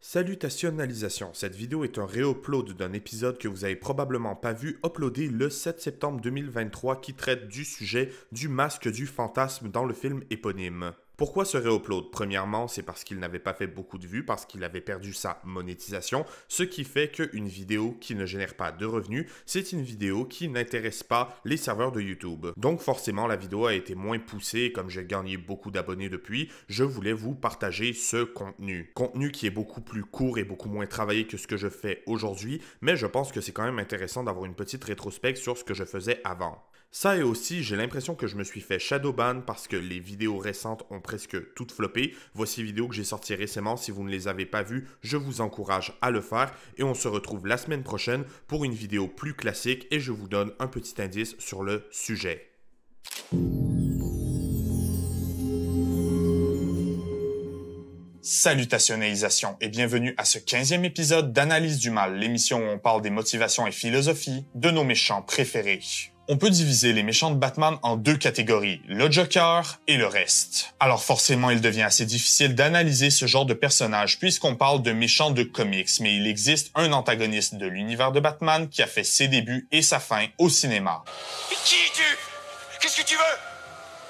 Salutationalisation, cette vidéo est un réupload d'un épisode que vous avez probablement pas vu uploadé le 7 septembre 2023 qui traite du sujet du masque du fantasme dans le film éponyme. Pourquoi ce réupload? Premièrement, c'est parce qu'il n'avait pas fait beaucoup de vues, parce qu'il avait perdu sa monétisation, ce qui fait qu'une vidéo qui ne génère pas de revenus, c'est une vidéo qui n'intéresse pas les serveurs de YouTube. Donc forcément, la vidéo a été moins poussée et comme j'ai gagné beaucoup d'abonnés depuis, je voulais vous partager ce contenu. Contenu qui est beaucoup plus court et beaucoup moins travaillé que ce que je fais aujourd'hui, mais je pense que c'est quand même intéressant d'avoir une petite rétrospective sur ce que je faisais avant. Ça et aussi, j'ai l'impression que je me suis fait shadowban parce que les vidéos récentes ont presque toutes floppé. Voici les vidéos que j'ai sorties récemment. Si vous ne les avez pas vues, je vous encourage à le faire. Et on se retrouve la semaine prochaine pour une vidéo plus classique et je vous donne un petit indice sur le sujet. Salutationalisation et bienvenue à ce 15e épisode d'Analyse du mal, l'émission où on parle des motivations et philosophies de nos méchants préférés. On peut diviser les méchants de Batman en deux catégories, le Joker et le reste. Alors forcément, il devient assez difficile d'analyser ce genre de personnage puisqu'on parle de méchants de comics, mais il existe un antagoniste de l'univers de Batman qui a fait ses débuts et sa fin au cinéma. Qui es-tu? Qu'est-ce que tu veux?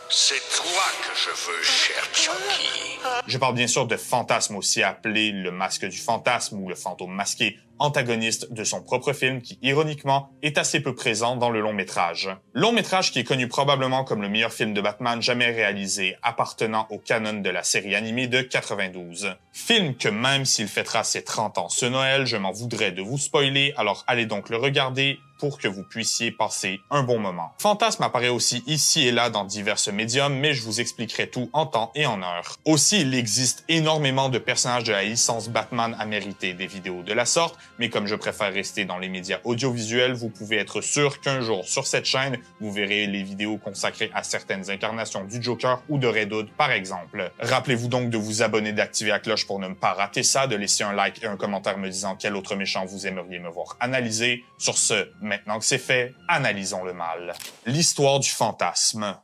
C'est toi que je veux, cher Chucky. Je parle bien sûr de Fantasme, aussi appelé le masque du fantasme ou le fantôme masqué, antagoniste de son propre film qui, ironiquement, est assez peu présent dans le long métrage. Long métrage qui est connu probablement comme le meilleur film de Batman jamais réalisé, appartenant au canon de la série animée de 92. Film que même s'il fêtera ses 30 ans ce Noël, je m'en voudrais de vous spoiler, alors allez donc le regarder pour que vous puissiez passer un bon moment. Fantasme apparaît aussi ici et là dans divers médiums, mais je vous expliquerai tout en temps et en heure. Aussi, il existe énormément de personnages de la licence Batman à mériter des vidéos de la sorte, mais comme je préfère rester dans les médias audiovisuels, vous pouvez être sûr qu'un jour sur cette chaîne, vous verrez les vidéos consacrées à certaines incarnations du Joker ou de Red Hood par exemple. Rappelez-vous donc de vous abonner, d'activer la cloche pour ne pas rater ça, de laisser un like et un commentaire me disant quel autre méchant vous aimeriez me voir analyser. Sur ce, maintenant que c'est fait, analysons le mal. L'histoire du fantasme.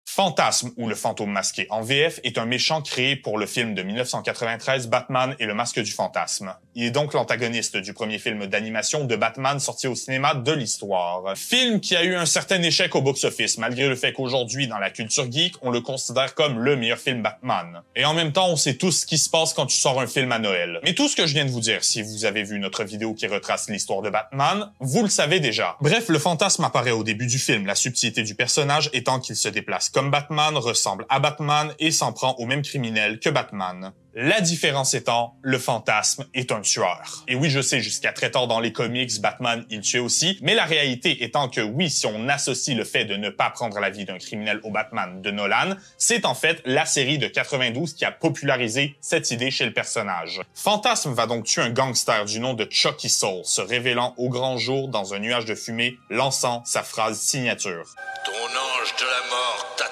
Fantasme, ou le fantôme masqué en VF, est un méchant créé pour le film de 1993 Batman et le masque du fantasme. Il est donc l'antagoniste du premier film d'animation de Batman sorti au cinéma de l'histoire. Film qui a eu un certain échec au box-office, malgré le fait qu'aujourd'hui, dans la culture geek, on le considère comme le meilleur film Batman. Et en même temps, on sait tous ce qui se passe quand tu sors un film à Noël. Mais tout ce que je viens de vous dire, si vous avez vu notre vidéo qui retrace l'histoire de Batman, vous le savez déjà. Bref, le fantasme apparaît au début du film, la subtilité du personnage étant qu'il se déplace comme Batman, ressemble à Batman et s'en prend au même criminel que Batman. La différence étant, le fantasme est un tueur. Et oui, je sais, jusqu'à très tard dans les comics, Batman, il tuait aussi, mais la réalité étant que oui, si on associe le fait de ne pas prendre la vie d'un criminel au Batman de Nolan, c'est en fait la série de 92 qui a popularisé cette idée chez le personnage. Fantasme va donc tuer un gangster du nom de Chucky Soul, se révélant au grand jour dans un nuage de fumée, lançant sa phrase signature. Ton ange de la mort t'attend.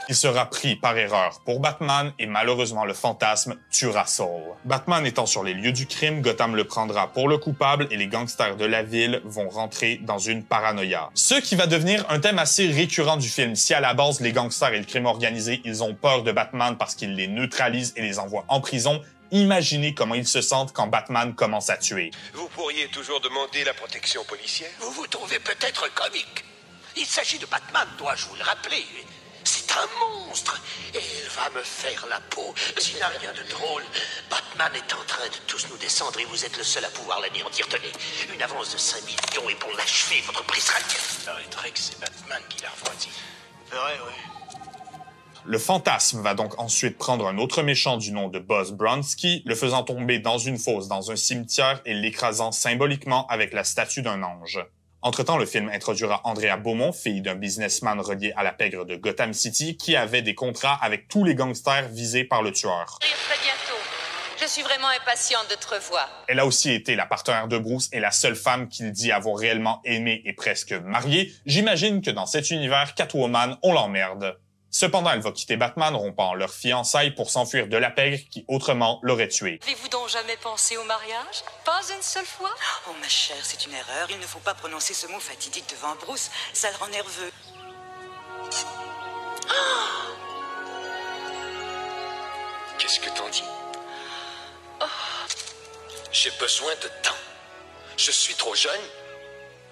Il sera pris par erreur pour Batman et malheureusement le fantasme tuera Saul. Batman étant sur les lieux du crime, Gotham le prendra pour le coupable et les gangsters de la ville vont rentrer dans une paranoïa. Ce qui va devenir un thème assez récurrent du film. Si à la base les gangsters et le crime organisé, ils ont peur de Batman parce qu'il les neutralise et les envoie en prison, imaginez comment ils se sentent quand Batman commence à tuer. Vous pourriez toujours demander la protection policière. Vous vous trouvez peut-être comique. Il s'agit de Batman, dois-je vous le rappeler. C'est un monstre et il va me faire la peau. S'il n'a rien de drôle, Batman est en train de tous nous descendre et vous êtes le seul à pouvoir l'anéantir. Tenez, une avance de 5 millions et pour l'achever, votre prix sera bien. Il paraîtrait que c'est Batman qui l'a refroidi. C'est vrai, oui. Le fantasme va donc ensuite prendre un autre méchant du nom de Buzz Bronski, le faisant tomber dans une fosse dans un cimetière et l'écrasant symboliquement avec la statue d'un ange. Entre-temps, le film introduira Andrea Beaumont, fille d'un businessman relié à la pègre de Gotham City, qui avait des contrats avec tous les gangsters visés par le tueur. Très bientôt. Je suis vraiment impatiente de te revoir. Elle a aussi été la partenaire de Bruce et la seule femme qu'il dit avoir réellement aimée et presque mariée. J'imagine que dans cet univers, Catwoman, on l'emmerde. Cependant, elle va quitter Batman, rompant leur fiançailles pour s'enfuir de la pègre qui autrement l'aurait tuée. Avez-vous donc jamais pensé au mariage? Pas une seule fois? Oh ma chère, c'est une erreur. Il ne faut pas prononcer ce mot fatidique devant Bruce. Ça le rend nerveux. Qu'est-ce que t'en dis? Oh, J'ai besoin de temps. Je suis trop jeune.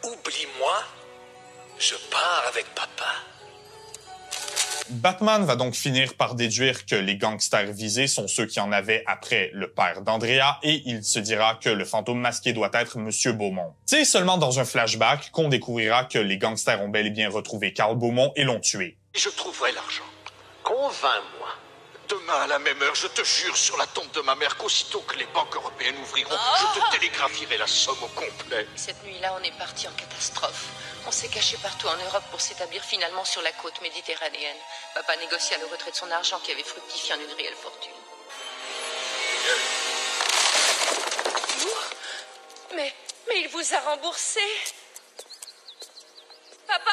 Oublie-moi. Je pars avec papa. Batman va donc finir par déduire que les gangsters visés sont ceux qui en avaient après le père d'Andrea et il se dira que le fantôme masqué doit être Monsieur Beaumont. C'est seulement dans un flashback qu'on découvrira que les gangsters ont bel et bien retrouvé Carl Beaumont et l'ont tué. Je trouverai l'argent. Convainc-moi. Demain à la même heure, je te jure sur la tombe de ma mère qu'aussitôt que les banques européennes ouvriront, je te télégraphierai la somme au complet. Cette nuit-là, on est parti en catastrophe. On s'est caché partout en Europe pour s'établir finalement sur la côte méditerranéenne. Papa négocia le retrait de son argent qui avait fructifié en une réelle fortune. Mais il vous a remboursé. Papa ?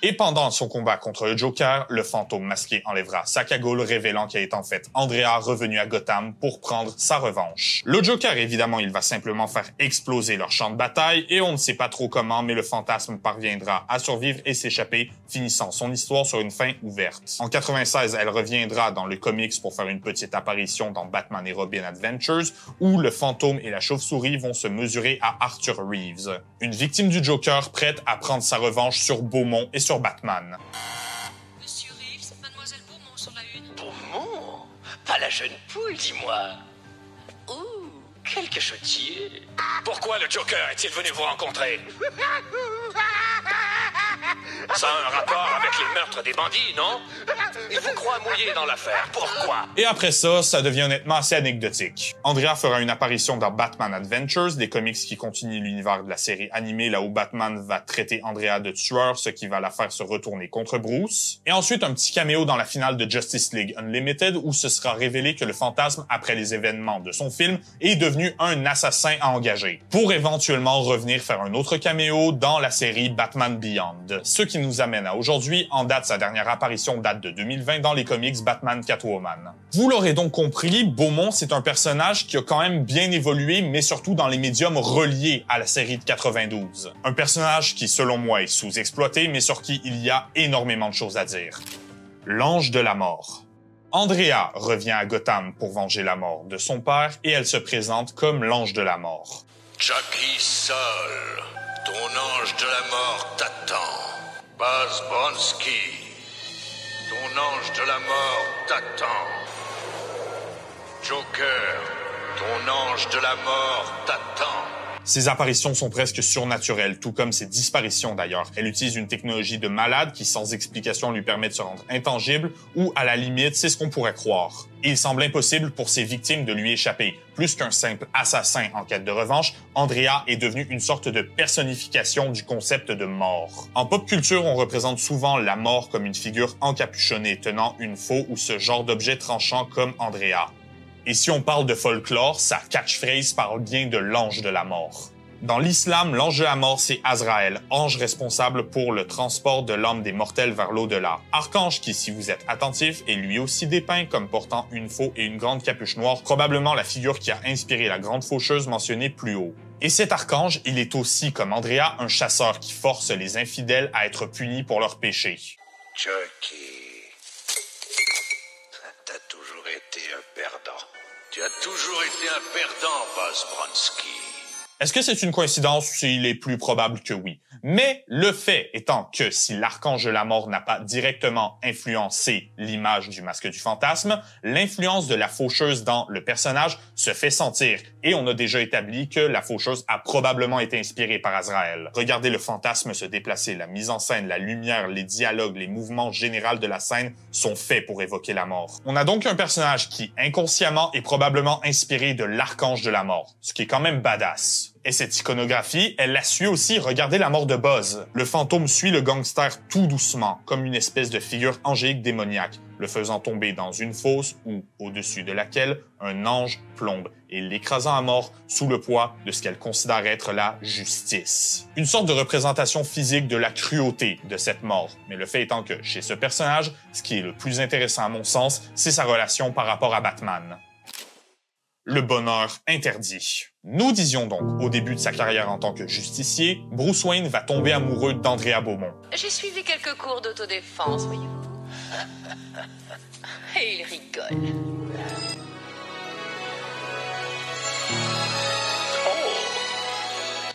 Et pendant son combat contre le Joker, le fantôme masqué enlèvera sa cagoule, révélant qu'elle est en fait Andrea revenue à Gotham pour prendre sa revanche. Le Joker, évidemment, il va simplement faire exploser leur champ de bataille et on ne sait pas trop comment, mais le fantasme parviendra à survivre et s'échapper, finissant son histoire sur une fin ouverte. En 96, elle reviendra dans le comics pour faire une petite apparition dans Batman et Robin Adventures, où le fantôme et la chauve-souris vont se mesurer à Arthur Reeves, une victime du Joker prête à prendre sa revanche sur Beaumont et sur Batman. Monsieur Reeves, mademoiselle Beaumont sur la une. Beaumont? Pas la jeune poule, dis-moi. Ouh, quelque chotier. Pourquoi le Joker est-il venu vous rencontrer? Ça a un rapport avec les meurtres des bandits, non? Il vous croit mouillé dans l'affaire. Pourquoi? Et après ça devient honnêtement assez anecdotique. Andrea fera une apparition dans Batman Adventures, des comics qui continuent l'univers de la série animée, là où Batman va traiter Andrea de tueur, ce qui va la faire se retourner contre Bruce. Et ensuite, un petit caméo dans la finale de Justice League Unlimited, où ce sera révélé que le fantasme, après les événements de son film, est devenu un assassin à engager, pour éventuellement revenir faire un autre caméo dans la série Batman Beyond. Ce qui nous amène à aujourd'hui, en date, sa dernière apparition date de 2020 dans les comics Batman Catwoman. Vous l'aurez donc compris, Beaumont, c'est un personnage qui a quand même bien évolué, mais surtout dans les médiums reliés à la série de 92. Un personnage qui, selon moi, est sous-exploité, mais sur qui il y a énormément de choses à dire. L'Ange de la Mort. Andrea revient à Gotham pour venger la mort de son père et elle se présente comme l'Ange de la Mort. Jackie Sol, ton ange de la mort t'attend. Buzz Bronski, ton ange de la mort t'attend. Joker, ton ange de la mort t'attend. Ses apparitions sont presque surnaturelles, tout comme ses disparitions d'ailleurs. Elle utilise une technologie de malade qui, sans explication, lui permet de se rendre intangible, ou à la limite, c'est ce qu'on pourrait croire. Et il semble impossible pour ses victimes de lui échapper. Plus qu'un simple assassin en quête de revanche, Andrea est devenue une sorte de personnification du concept de mort. En pop culture, on représente souvent la mort comme une figure encapuchonnée tenant une faux ou ce genre d'objet tranchant comme Andrea. Et si on parle de folklore, sa catchphrase parle bien de l'ange de la mort. Dans l'islam, l'ange de la mort, c'est Azraël, ange responsable pour le transport de l'âme des mortels vers l'au-delà. Archange qui, si vous êtes attentif, est lui aussi dépeint comme portant une faux et une grande capuche noire, probablement la figure qui a inspiré la grande faucheuse mentionnée plus haut. Et cet archange, il est aussi, comme Andrea, un chasseur qui force les infidèles à être punis pour leurs péchés. Jackie, t'as toujours été un perdant. Tu as toujours été un perdant, Buzz Bronski. Est-ce que c'est une coïncidence? Il est plus probable que oui. Mais le fait étant que si l'archange de la mort n'a pas directement influencé l'image du masque du fantasme, l'influence de la faucheuse dans le personnage se fait sentir. Et on a déjà établi que la faucheuse a probablement été inspirée par Azraël. Regardez le fantasme se déplacer, la mise en scène, la lumière, les dialogues, les mouvements généraux de la scène sont faits pour évoquer la mort. On a donc un personnage qui, inconsciemment, est probablement inspiré de l'archange de la mort, ce qui est quand même badass. Et cette iconographie, elle la suit aussi, regardez la mort de Buzz. Le fantôme suit le gangster tout doucement, comme une espèce de figure angélique démoniaque, le faisant tomber dans une fosse où, au-dessus de laquelle, un ange plombe et l'écrasant à mort sous le poids de ce qu'elle considère être la justice. Une sorte de représentation physique de la cruauté de cette mort. Mais le fait étant que, chez ce personnage, ce qui est le plus intéressant à mon sens, c'est sa relation par rapport à Batman. Le bonheur interdit. Nous disions donc, au début de sa carrière en tant que justicier, Bruce Wayne va tomber amoureux d'Andrea Beaumont. J'ai suivi quelques cours d'autodéfense, voyez-vous. Et il rit. rigole.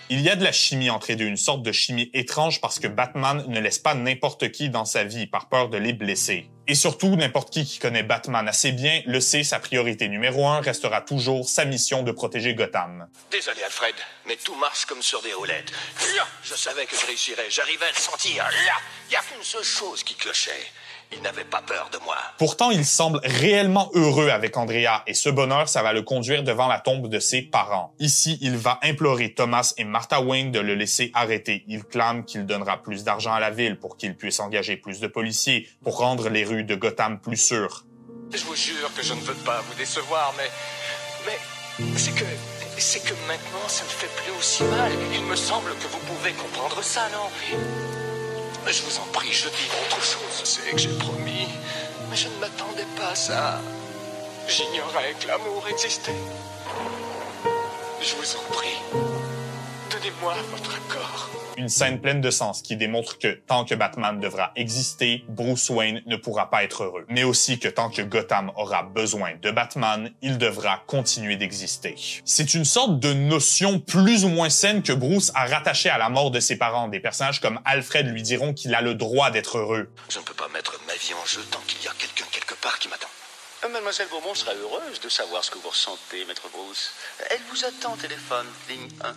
Il y a de la chimie entre les deux, une sorte de chimie étrange parce que Batman ne laisse pas n'importe qui dans sa vie par peur de les blesser. Et surtout, n'importe qui connaît Batman assez bien le sait, sa priorité numéro 1 restera toujours sa mission de protéger Gotham. Désolé, Alfred, mais tout marche comme sur des roulettes. Je savais que je réussirais, j'arrivais à le sentir. Il n'y a qu'une seule chose qui clochait. Il n'avait pas peur de moi. Pourtant, il semble réellement heureux avec Andrea et ce bonheur, ça va le conduire devant la tombe de ses parents. Ici, il va implorer Thomas et Martha Wayne de le laisser arrêter. Il clame qu'il donnera plus d'argent à la ville pour qu'il puisse engager plus de policiers pour rendre les rues de Gotham plus sûres. Je vous jure que je ne veux pas vous décevoir, mais c'est que maintenant ça ne fait plus aussi mal. Il me semble que vous pouvez comprendre ça, non? Je vous en prie, je dis autre chose. C'est que j'ai promis, mais je ne m'attendais pas à ça. J'ignorais que l'amour existait. Je vous en prie, donnez-moi votre accord. Une scène pleine de sens qui démontre que tant que Batman devra exister, Bruce Wayne ne pourra pas être heureux. Mais aussi que tant que Gotham aura besoin de Batman, il devra continuer d'exister. C'est une sorte de notion plus ou moins saine que Bruce a rattachée à la mort de ses parents. Des personnages comme Alfred lui diront qu'il a le droit d'être heureux. Je ne peux pas mettre ma vie en jeu tant qu'il y a quelqu'un quelque part qui m'attend. Mademoiselle Beaumont sera heureuse de savoir ce que vous ressentez, Maître Bruce. Elle vous attend au téléphone, ligne 1.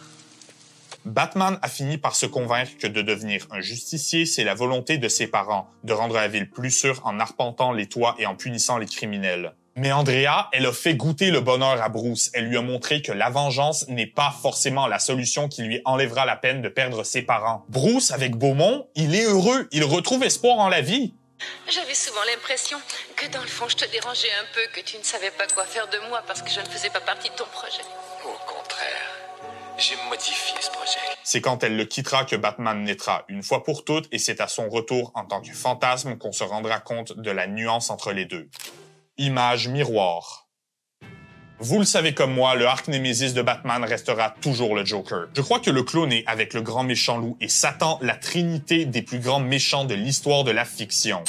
Batman a fini par se convaincre que de devenir un justicier, c'est la volonté de ses parents, de rendre la ville plus sûre en arpentant les toits et en punissant les criminels. Mais Andrea, elle a fait goûter le bonheur à Bruce. Elle lui a montré que la vengeance n'est pas forcément la solution qui lui enlèvera la peine de perdre ses parents. Bruce, avec Beaumont, il est heureux, il retrouve espoir en la vie. J'avais souvent l'impression que dans le fond, je te dérangeais un peu, que tu ne savais pas quoi faire de moi parce que je ne faisais pas partie de ton projet. Au contraire, j'ai modifié ce projet. C'est quand elle le quittera que Batman naîtra une fois pour toutes et c'est à son retour en tant que fantasme qu'on se rendra compte de la nuance entre les deux. Image miroir. Vous le savez comme moi, le arc némésis de Batman restera toujours le Joker. Je crois que le cloné avec le grand méchant loup et Satan, la trinité des plus grands méchants de l'histoire de la fiction.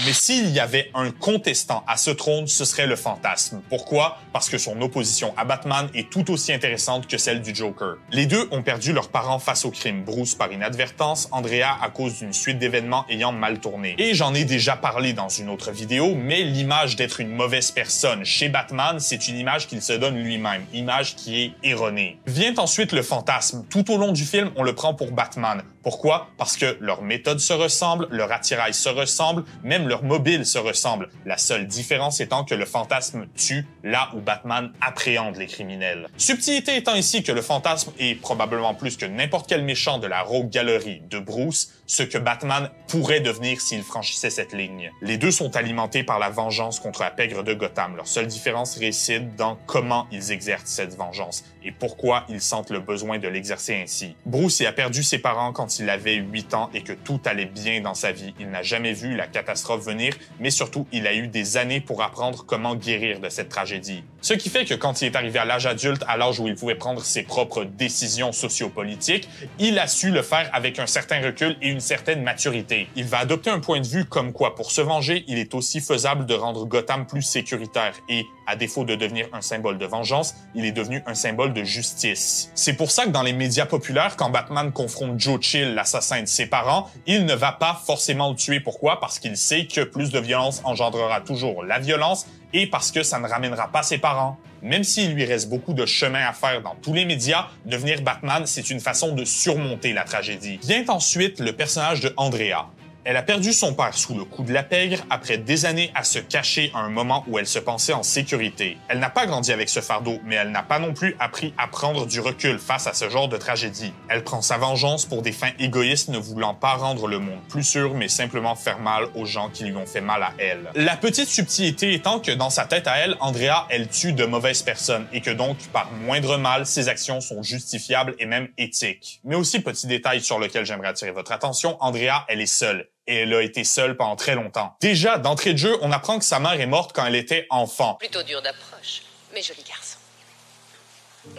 Mais s'il y avait un contestant à ce trône, ce serait le Fantasme. Pourquoi? Parce que son opposition à Batman est tout aussi intéressante que celle du Joker. Les deux ont perdu leurs parents face au crime. Bruce par inadvertance, Andrea à cause d'une suite d'événements ayant mal tourné. Et j'en ai déjà parlé dans une autre vidéo, mais l'image d'être une mauvaise personne chez Batman, c'est une image qu'il se donne lui-même, image qui est erronée. Vient ensuite le Fantasme. Tout au long du film, on le prend pour Batman. Pourquoi? Parce que leurs méthodes se ressemblent, leur attirail se ressemble, même leur mobile se ressemble. La seule différence étant que le Fantasme tue là où Batman appréhende les criminels. Subtilité étant ici que le Fantasme est probablement plus que n'importe quel méchant de la Rogue Gallery de Bruce, ce que Batman pourrait devenir s'il franchissait cette ligne. Les deux sont alimentés par la vengeance contre la pègre de Gotham. Leur seule différence réside dans comment ils exercent cette vengeance et pourquoi ils sentent le besoin de l'exercer ainsi. Bruce a perdu ses parents quand il avait 8 ans et que tout allait bien dans sa vie. Il n'a jamais vu la catastrophe venir, mais surtout, il a eu des années pour apprendre comment guérir de cette tragédie. Ce qui fait que quand il est arrivé à l'âge adulte, à l'âge où il pouvait prendre ses propres décisions sociopolitiques, il a su le faire avec un certain recul et une certaine maturité. Il va adopter un point de vue comme quoi, pour se venger, il est aussi faisable de rendre Gotham plus sécuritaire et, à défaut de devenir un symbole de vengeance, il est devenu un symbole de justice. C'est pour ça que dans les médias populaires, quand Batman confronte Joe Chill, l'assassin de ses parents, il ne va pas forcément le tuer. Pourquoi? Parce qu'il sait que plus de violence engendrera toujours la violence et parce que ça ne ramènera pas ses parents. Même s'il lui reste beaucoup de chemin à faire dans tous les médias, devenir Batman, c'est une façon de surmonter la tragédie. Vient ensuite le personnage de Andrea. Elle a perdu son père sous le coup de la pègre après des années à se cacher à un moment où elle se pensait en sécurité. Elle n'a pas grandi avec ce fardeau, mais elle n'a pas non plus appris à prendre du recul face à ce genre de tragédie. Elle prend sa vengeance pour des fins égoïstes, ne voulant pas rendre le monde plus sûr, mais simplement faire mal aux gens qui lui ont fait mal à elle. La petite subtilité étant que dans sa tête à elle, Andrea, elle tue de mauvaises personnes et que donc, par moindre mal, ses actions sont justifiables et même éthiques. Mais aussi, petit détail sur lequel j'aimerais attirer votre attention, Andrea, elle est seule. Et elle a été seule pendant très longtemps. Déjà, d'entrée de jeu, on apprend que sa mère est morte quand elle était enfant. Plutôt dur d'approche, mais joli garçon.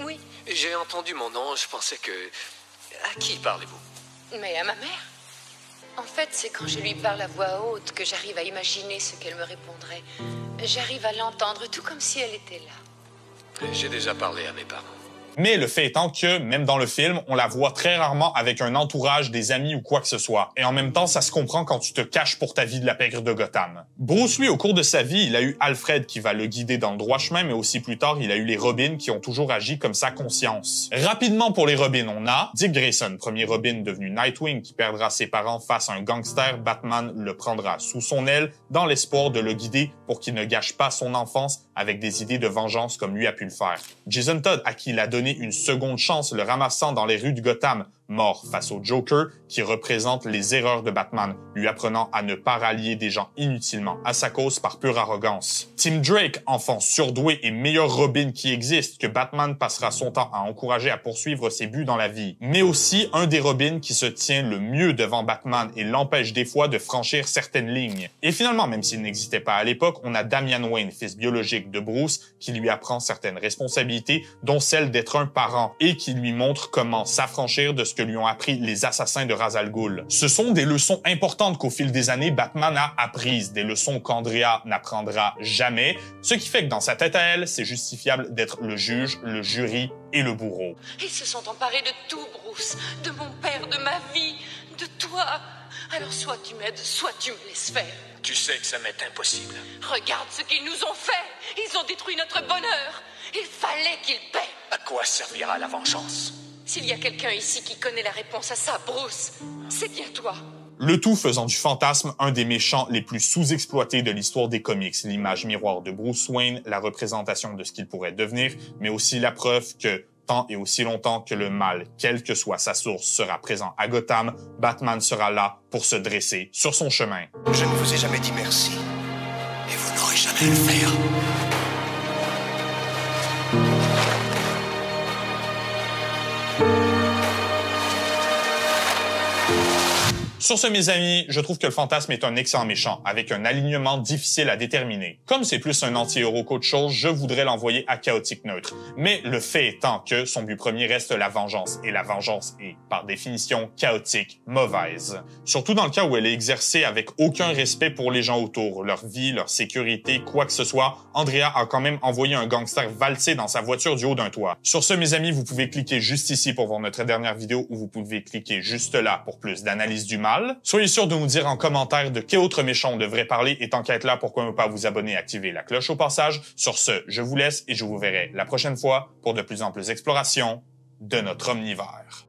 Oui, J'ai entendu mon nom, je pensais que... À qui parlez-vous? mais à ma mère. En fait, c'est quand je lui parle à voix haute que j'arrive à imaginer ce qu'elle me répondrait. J'arrive à l'entendre tout comme si elle était là. J'ai déjà parlé à mes parents. Mais le fait étant que, même dans le film, on la voit très rarement avec un entourage, des amis ou quoi que ce soit. Et en même temps, ça se comprend quand tu te caches pour ta vie de la pègre de Gotham. Bruce, lui, au cours de sa vie, il a eu Alfred qui va le guider dans le droit chemin, mais aussi plus tard, il a eu les Robins qui ont toujours agi comme sa conscience. Rapidement pour les Robins, on a Dick Grayson, premier Robin devenu Nightwing qui perdra ses parents face à un gangster. Batman le prendra sous son aile dans l'espoir de le guider pour qu'il ne gâche pas son enfance avec des idées de vengeance comme lui a pu le faire. Jason Todd, à qui il a donné une seconde chance, le ramassant dans les rues de Gotham, mort face au Joker, qui représente les erreurs de Batman, lui apprenant à ne pas rallier des gens inutilement à sa cause par pure arrogance. Tim Drake, enfant surdoué et meilleur Robin qui existe, que Batman passera son temps à encourager à poursuivre ses buts dans la vie. Mais aussi un des Robins qui se tient le mieux devant Batman et l'empêche des fois de franchir certaines lignes. Et finalement, même s'il n'existait pas à l'époque, on a Damian Wayne, fils biologique de Bruce, qui lui apprend certaines responsabilités, dont celle d'être un parent, et qui lui montre comment s'affranchir de ce que lui ont appris les assassins de Ra's al Ghul. Ce sont des leçons importantes qu'au fil des années, Batman a apprises, des leçons qu'Andrea n'apprendra jamais, ce qui fait que dans sa tête à elle, c'est justifiable d'être le juge, le jury et le bourreau. Ils se sont emparés de tout, Bruce. De mon père, de ma vie, de toi. Alors soit tu m'aides, soit tu me laisses faire. Tu sais que ça m'est impossible. Regarde ce qu'ils nous ont fait. Ils ont détruit notre bonheur. Il fallait qu'ils paient. À quoi servira la vengeance? S'il y a quelqu'un ici qui connaît la réponse à ça, Bruce, c'est bien toi. Le tout faisant du fantasme un des méchants les plus sous-exploités de l'histoire des comics, l'image miroir de Bruce Wayne, la représentation de ce qu'il pourrait devenir, mais aussi la preuve que, tant et aussi longtemps que le mal, quelle que soit sa source, sera présent à Gotham, Batman sera là pour se dresser sur son chemin. Je ne vous ai jamais dit merci. Et vous n'aurez jamais à le faire. Sur ce, mes amis, je trouve que le fantasme est un excellent méchant, avec un alignement difficile à déterminer. Comme c'est plus un anti-héros qu'autre chose, je voudrais l'envoyer à chaotique neutre. Mais le fait étant que son but premier reste la vengeance, et la vengeance est, par définition, chaotique, mauvaise. Surtout dans le cas où elle est exercée avec aucun respect pour les gens autour, leur vie, leur sécurité, quoi que ce soit, Andrea a quand même envoyé un gangster valser dans sa voiture du haut d'un toit. Sur ce, mes amis, vous pouvez cliquer juste ici pour voir notre dernière vidéo, ou vous pouvez cliquer juste là pour plus d'analyse du mal. Soyez sûr de nous dire en commentaire de quel autre méchant on devrait parler et tant qu'à être là, pourquoi ne pas vous abonner et activer la cloche au passage. Sur ce, je vous laisse et je vous verrai la prochaine fois pour de plus amples explorations de notre omnivore.